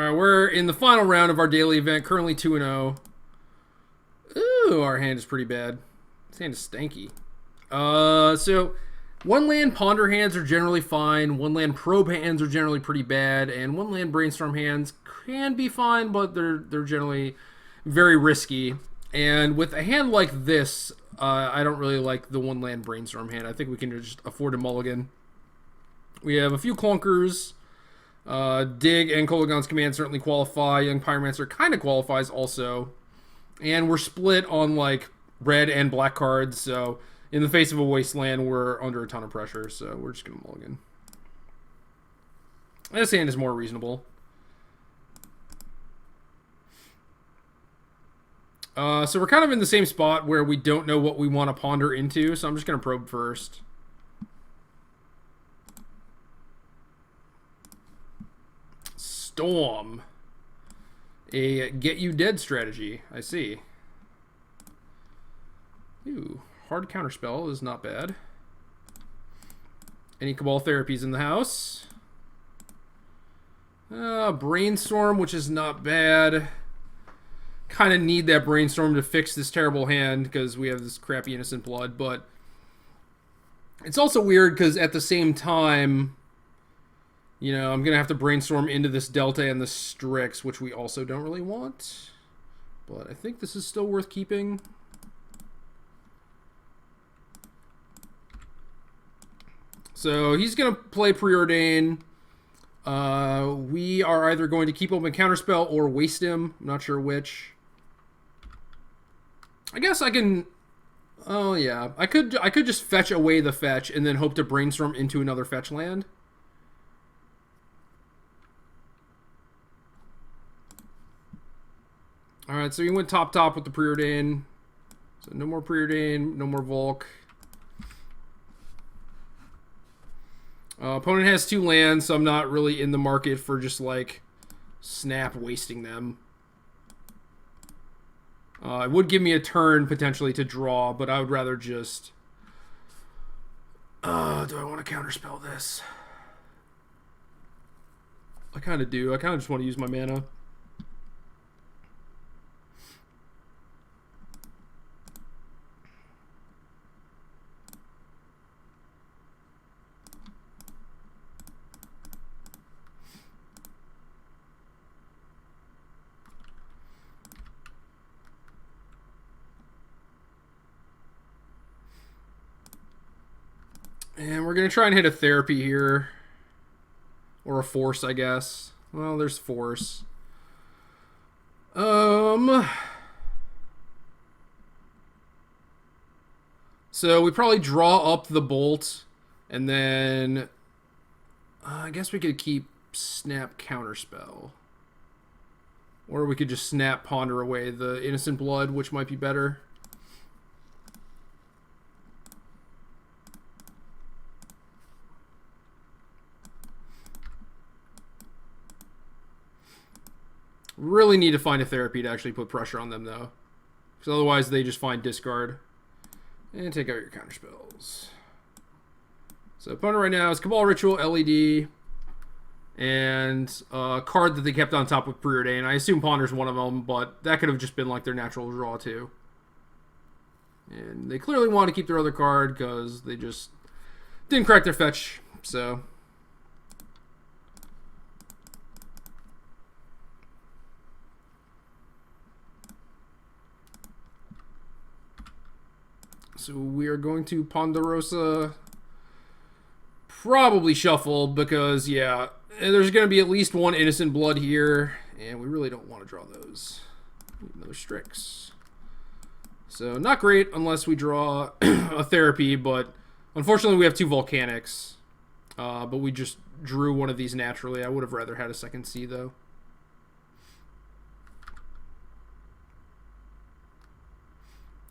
Alright, we're in the final round of our daily event, currently 2-0. Ooh, our hand is pretty bad. This hand is stanky. So one land ponder hands are generally fine, one land probe hands are generally pretty bad, and one land brainstorm hands can be fine, but they're generally very risky. And with a hand like this, I don't really like the one land brainstorm hand. I think we can just afford a mulligan. We have a few clunkers. Dig and Kolaghan's Command certainly qualify. Young Pyromancer kind of qualifies also. And we're split on like red and black cards, so in the face of a wasteland, we're under a ton of pressure, so we're just going to mulligan. This hand is more reasonable. So we're kind of in the same spot where we don't know what we want to ponder into, so I'm just going to probe first. Storm. A get you dead strategy. I see. Ooh, hard counterspell is not bad. Any Cabal therapies in the house? Brainstorm, which is not bad. Kind of need that brainstorm to fix this terrible hand because we have this crappy innocent blood, but it's also weird because at the same time, you know, I'm going to have to brainstorm into this Delta and the Strix, which we also don't really want. But I think this is still worth keeping. So he's going to play Preordain. We are either going to keep open Counterspell or waste him. I'm not sure which. I guess I can... Oh, yeah. I could just fetch away the fetch and then hope to brainstorm into another fetch land. Alright, so he went top with the Preordain. So no more Preordain, no more Volk. Opponent has 2 lands, so I'm not really in the market for just like snap wasting them. It would give me a turn potentially to draw, but I would rather just... do I want to counterspell this? I kind of do. I kind of just want to use my mana. And we're going to try and hit a therapy here. Or a force, I guess. Well, there's force. So we probably draw up the bolt. And then... I guess we could keep snap counterspell. Or we could just snap ponder away the innocent blood, which might be better. Really need to find a therapy to actually put pressure on them, though. Because otherwise they just find discard. And take out your counterspells. So opponent right now is Cabal Ritual, LED, and a card that they kept on top with Preordain. I assume Ponder's one of them, but that could have just been like their natural draw, too. And they clearly want to keep their other card because they just didn't crack their fetch, so... So we are going to Ponderosa, probably shuffle because, yeah, there's going to be at least one innocent blood here, and we really don't want to draw those. Another Strix. So not great unless we draw a therapy, but unfortunately we have 2 volcanics. But we just drew one of these naturally. I would have rather had a second C, though.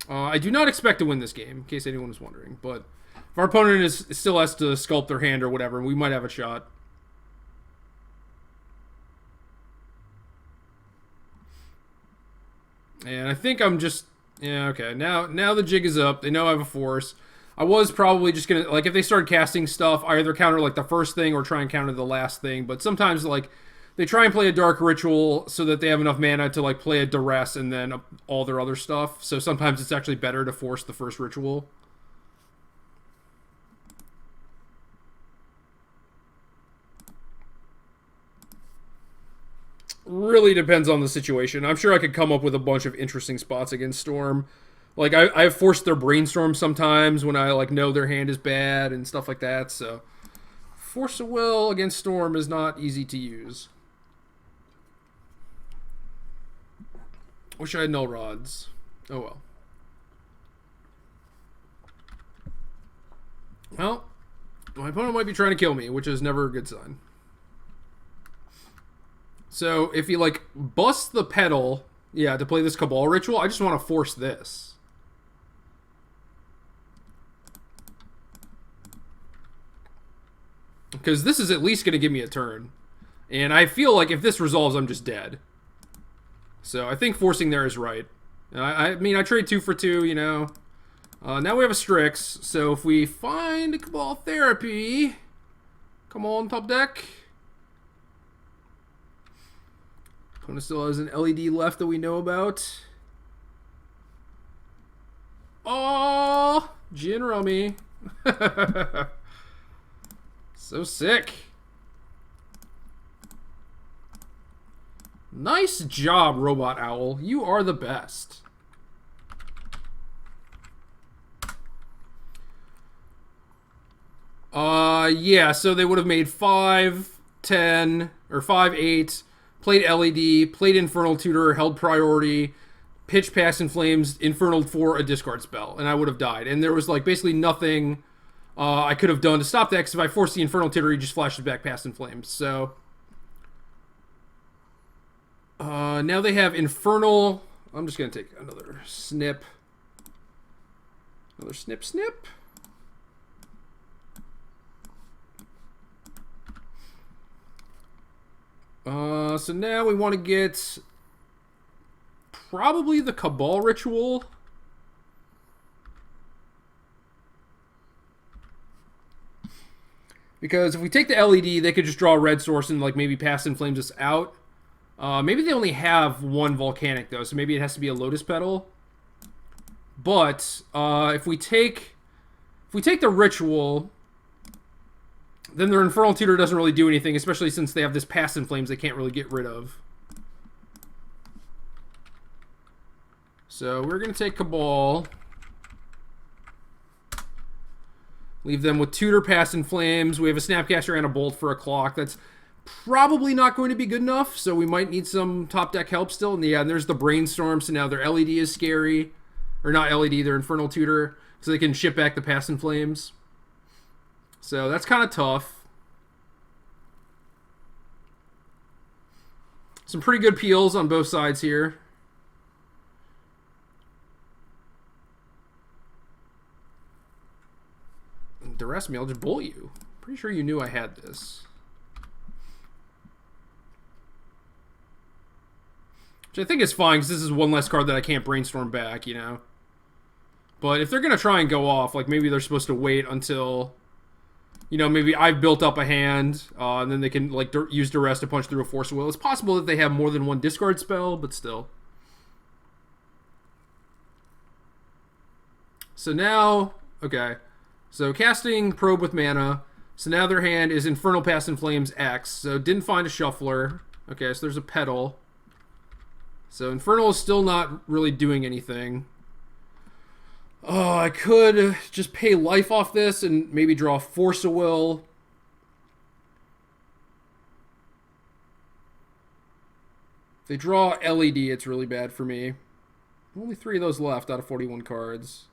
I do not expect to win this game, in case anyone was wondering. But if our opponent still has to sculpt their hand or whatever, we might have a shot. And I think I'm just... Yeah, okay. Now the jig is up. They know I have a force. I was probably just going to... Like, if they started casting stuff, I either counter, like, the first thing or try and counter the last thing. But sometimes, like, they try and play a Dark Ritual so that they have enough mana to like play a Duress and then all their other stuff. So sometimes it's actually better to force the first ritual. Really depends on the situation. I'm sure I could come up with a bunch of interesting spots against Storm. Like I've forced their Brainstorm sometimes when I like know their hand is bad and stuff like that. So Force of Will against Storm is not easy to use. Wish I had Null Rods. Oh well. Well, my opponent might be trying to kill me, which is never a good sign. So if he like busts the pedal, yeah, to play this Cabal Ritual, I just want to force this. Because this is at least going to give me a turn. And I feel like if this resolves, I'm just dead. So I think forcing there is right. I mean, I trade 2 for 2, you know. Now we have a Strix. So if we find a Cabal Therapy, come on, top deck. Opponent still has an LED left that we know about. Oh, Gin Rummy. So sick. Nice job, Robot Owl. You are the best. Yeah, so they would have made 5, 10, or 5, 8, played LED, played Infernal Tutor, held priority, pitched Past in Flames, Infernal for a discard spell, and I would have died. And there was like basically nothing I could have done to stop that, because if I force the Infernal Tutor, he just flashes back Past in Flames. So now they have Infernal. I'm just going to take another snip. Another snip, snip. So now we want to get probably the Cabal Ritual. Because if we take the LED, they could just draw a red source and like maybe Past in Flames us out. Maybe they only have one Volcanic though, so maybe it has to be a Lotus Petal. But if we take the Ritual, then their Infernal Tutor doesn't really do anything, especially since they have this Past in Flames they can't really get rid of. So we're going to take Cabal. Leave them with Tutor, Past in Flames. We have a Snapcaster and a Bolt for a clock. That's probably not going to be good enough, so we might need some top deck help still. And yeah, and there's the Brainstorm, so now their LED is scary. Or not LED, their Infernal Tutor, so they can ship back the Past in Flames. So that's kind of tough. Some pretty good peels on both sides here. Duress me, I'll just bolt you. Pretty sure you knew I had this. Which I think is fine, because this is one less card that I can't Brainstorm back, you know. But if they're going to try and go off, like maybe they're supposed to wait until, you know, maybe I've built up a hand, and then they can like use Duress to punch through a Force of Will. It's possible that they have more than one discard spell, but still. So now, okay. So casting Probe with mana. So now their hand is Infernal Past in Flames X. So didn't find a Shuffler. Okay, so there's a Petal. So Infernal is still not really doing anything. Oh, I could just pay life off this and maybe draw Force of Will. If they draw LED, it's really bad for me. Only 3 of those left out of 41 cards.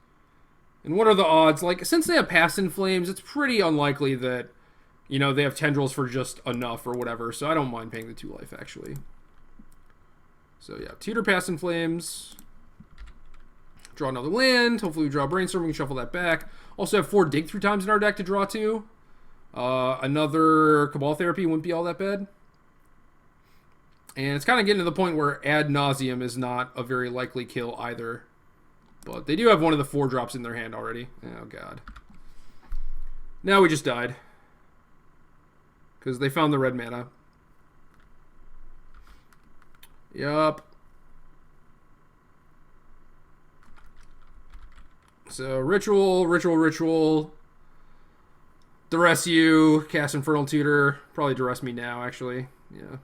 And what are the odds? Like, since they have Past in Flames, it's pretty unlikely that, you know, they have Tendrils for just enough or whatever. So I don't mind paying the 2 life, actually. So yeah, Tutor, Past in Flames. Draw another land. Hopefully we draw Brainstorm. We can shuffle that back. Also have 4 Dig Through times in our deck to draw 2. Another Cabal Therapy wouldn't be all that bad. And it's kind of getting to the point where Ad Nauseam is not a very likely kill either. But they do have one of the 4 drops in their hand already. Oh, God. Now we just died. Because they found the red mana. Yup. So, ritual, ritual, ritual. Duress you, cast Infernal Tutor. Probably duress me now, actually. Yeah.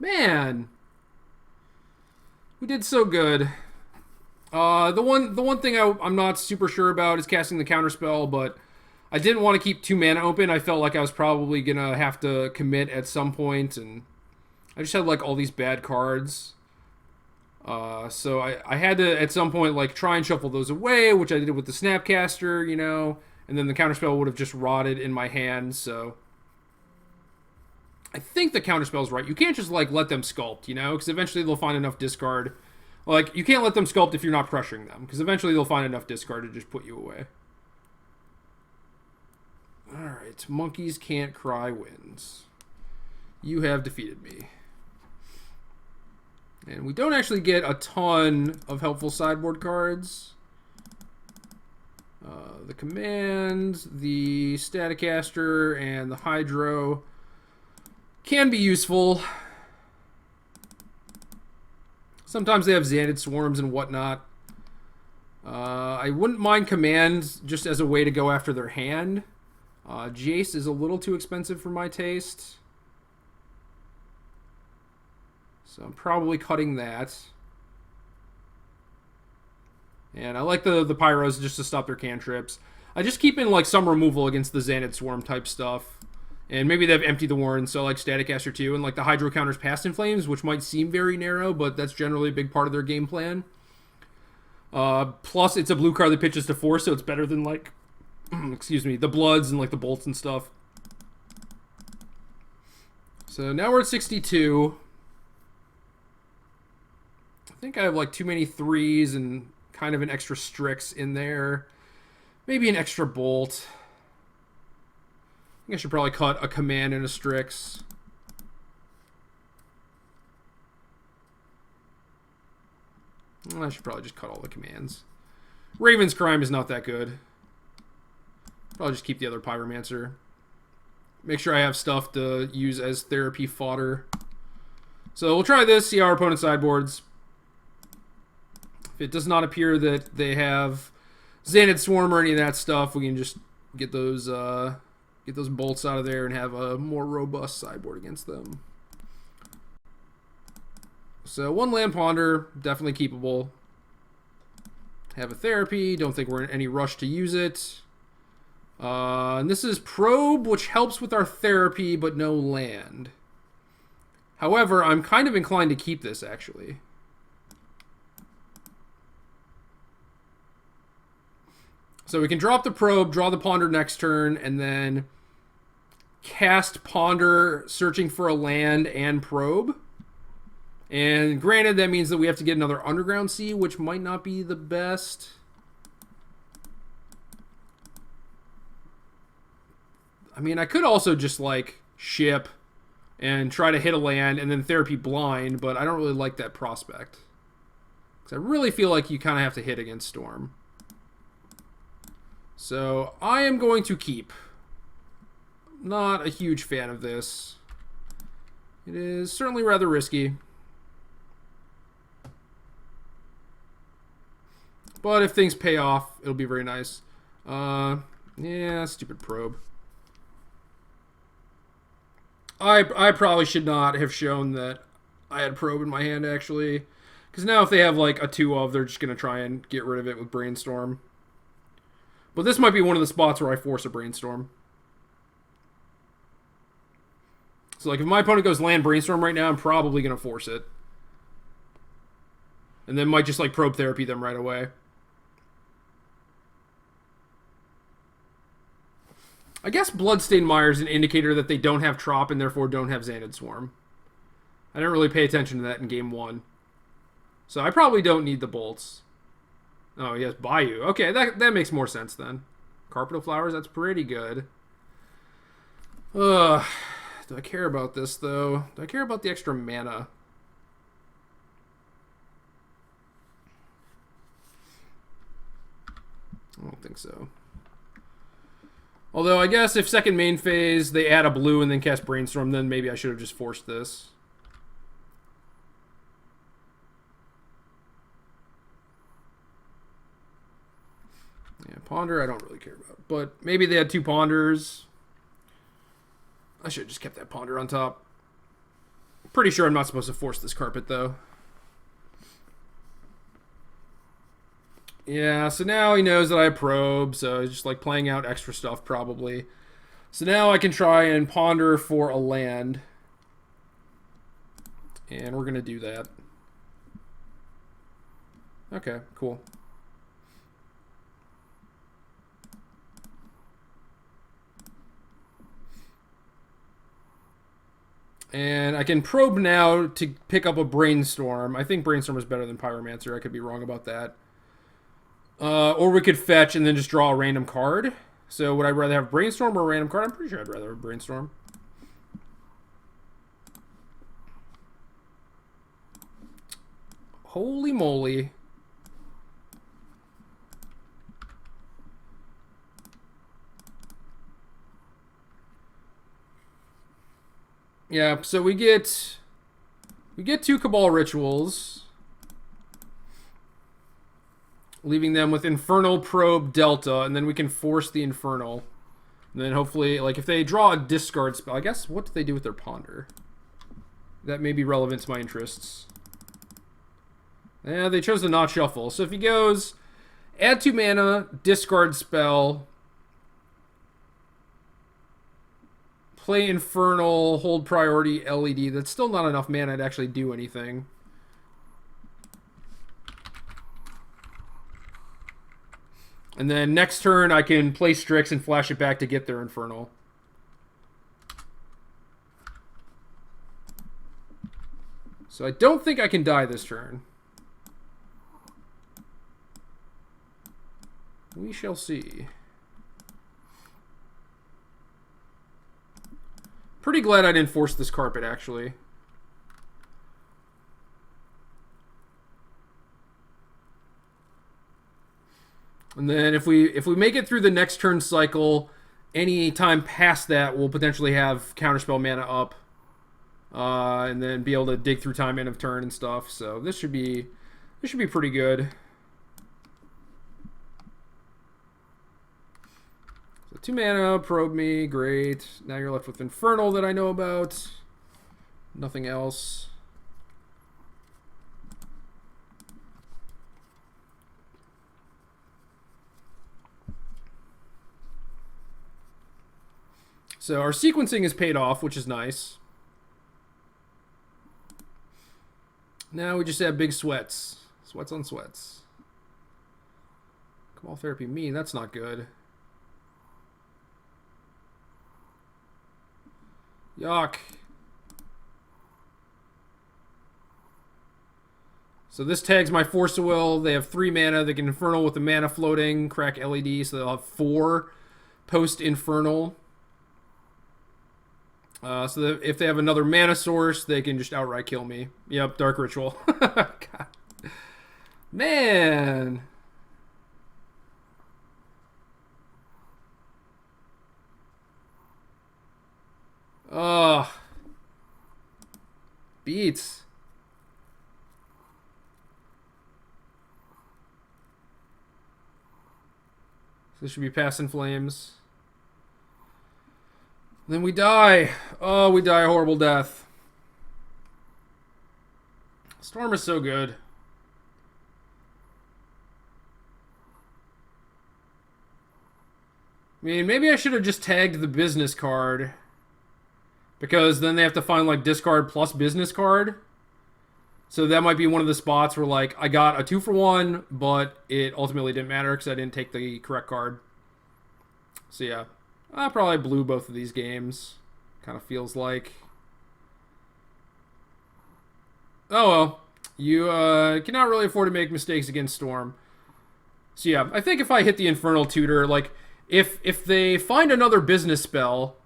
Man. We did so good. The one thing I'm not super sure about is casting the counterspell, but I didn't want to keep 2 mana open. I felt like I was probably gonna have to commit at some point, and I just had like all these bad cards. So I had to at some point like try and shuffle those away, which I did with the Snapcaster, you know, and then the counterspell would have just rotted in my hand. So I think the counterspell's right. You can't just like let them sculpt, you know, because eventually they'll find enough discard. Like you can't let them sculpt if you're not pressuring them, because eventually they'll find enough discard to just put you away. All right, Monkeys Can't Cry wins. You have defeated me. And we don't actually get a ton of helpful sideboard cards. The Command, the Staticaster, and the Hydro can be useful. Sometimes they have Xanid Swarms and whatnot. I wouldn't mind Command just as a way to go after their hand. Jace is a little too expensive for my taste. So I'm probably cutting that. And I like the Pyros just to stop their cantrips. I just keep in like some removal against the Xanid Swarm type stuff. And maybe they've emptied the Warren, so like Staticaster 2, and like the Hydro counters Past in Flames, which might seem very narrow, but that's generally a big part of their game plan. Plus, it's a blue card that pitches to 4, so it's better than like, excuse me, the Bloods and like the Bolts and stuff. So now we're at 62. I think I have like too many 3s and kind of an extra Strix in there. Maybe an extra Bolt. I think I should probably cut a Command and a Strix. I should probably just cut all the commands. Raven's Crime is not that good. Probably just keep the other Pyromancer. Make sure I have stuff to use as therapy fodder. So we'll try this, see how our opponent sideboards. If it does not appear that they have Xanid Swarm or any of that stuff, we can just get those bolts out of there and have a more robust sideboard against them. So 1 Land Ponder, definitely keepable. Have a therapy, don't think we're in any rush to use it. And this is Probe, which helps with our therapy, but no land. However, I'm kind of inclined to keep this, actually. So we can drop the Probe, draw the Ponder next turn, and then cast Ponder, searching for a land and Probe. And granted, that means that we have to get another Underground Sea, which might not be the best. I mean, I could also just, like, ship and try to hit a land and then therapy blind, but I don't really like that prospect. Because I really feel like you kind of have to hit against Storm. So, I am going to keep. Not a huge fan of this. It is certainly rather risky. But if things pay off, it'll be very nice. Yeah, stupid Probe. I probably should not have shown that I had Probe in my hand, actually. Because now if they have, like, a 2-of, they're just going to try and get rid of it with Brainstorm. But this might be one of the spots where I force a Brainstorm. So, like, if my opponent goes land Brainstorm right now, I'm probably going to force it. And then might just, like, Probe Therapy them right away. I guess Bloodstained Mire is an indicator that they don't have Trop and therefore don't have Xanid Swarm. I didn't really pay attention to that in game 1. So I probably don't need the bolts. Oh, he has Bayou. Okay, that makes more sense then. Carpet of Flowers, that's pretty good. Do I care about this, though? Do I care about the extra mana? I don't think so. Although, I guess if second main phase, they add a blue and then cast Brainstorm, then maybe I should have just forced this. Yeah, Ponder I don't really care about. But maybe they had 2 Ponders. I should have just kept that Ponder on top. Pretty sure I'm not supposed to force this carpet, though. Yeah, so now he knows that I have Probe, so he's just like playing out extra stuff, probably. So now I can try and Ponder for a land. And we're going to do that. Okay, cool. And I can Probe now to pick up a Brainstorm. I think Brainstorm is better than Pyromancer. I could be wrong about that. Or we could fetch and then just draw a random card. So would I rather have Brainstorm or a random card? I'm pretty sure I'd rather have Brainstorm. Holy moly. Yeah, so we get 2 Cabal Rituals, leaving them with Infernal, Probe, Delta, and then we can force the Infernal. And then hopefully, like, if they draw a discard spell, I guess, what do they do with their Ponder? That may be relevant to my interests. Yeah, they chose to not shuffle. So if he goes, add 2 mana, discard spell, play Infernal, hold priority, LED. That's still not enough mana to actually do anything. And then next turn, I can play Strix and flash it back to get their Infernal. So I don't think I can die this turn. We shall see. Pretty glad I didn't force this carpet, actually. And then if we make it through the next turn cycle, any time past that, we'll potentially have Counterspell mana up. And then be able to dig through time end of turn and stuff. So this should be pretty good. So 2 mana, Probe me, great. Now you're left with Infernal that I know about. Nothing else. So our sequencing is paid off, which is nice. Now we just have big sweats. Sweats on sweats. Cabal Therapy me, that's not good. Yuck. So this tags my Force of Will. They have 3 mana. They can Infernal with the mana floating, crack LED, so they'll have 4 post-Infernal. So that if they have another mana source, they can just outright kill me. Yep, Dark Ritual. God. Man. Ugh. Beats. This should be Passing Flames. Then we die. Oh, we die a horrible death. Storm is so good. I mean, maybe I should have just tagged the business card. Because then they have to find, like, discard plus business card. So that might be one of the spots where, like, I got a 2-for-1, but it ultimately didn't matter because I didn't take the correct card. So, yeah. I probably blew both of these games. Kind of feels like. Oh, well. You cannot really afford to make mistakes against Storm. So, yeah. I think if I hit the Infernal Tutor, like, if they find another business spell,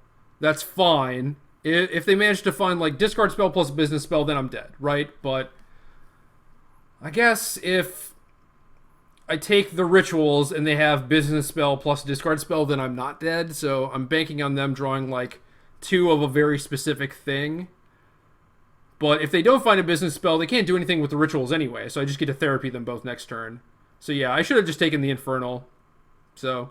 that's fine. If they manage to find, like, discard spell plus business spell, then I'm dead, right? But I guess if I take the rituals and they have business spell plus discard spell, then I'm not dead. So I'm banking on them drawing like 2 of a very specific thing. But if they don't find a business spell, they can't do anything with the rituals anyway. So I just get to therapy them both next turn. So yeah, I should have just taken the Infernal. So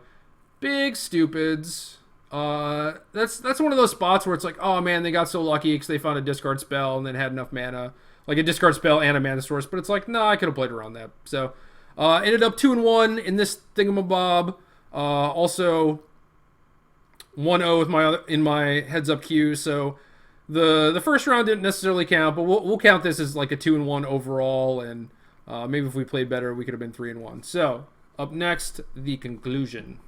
big stupids. That's one of those spots where it's like, oh man, they got so lucky because they found a discard spell and then had enough mana, like a discard spell and a mana source. But it's like, no, I could have played around that. So ended up 2-1 in this thingamabob. Also 1-0 with in my heads up queue. So the first round didn't necessarily count, but we'll count this as like a 2-1 overall. And maybe if we played better, we could have been 3-1. So up next, the conclusion.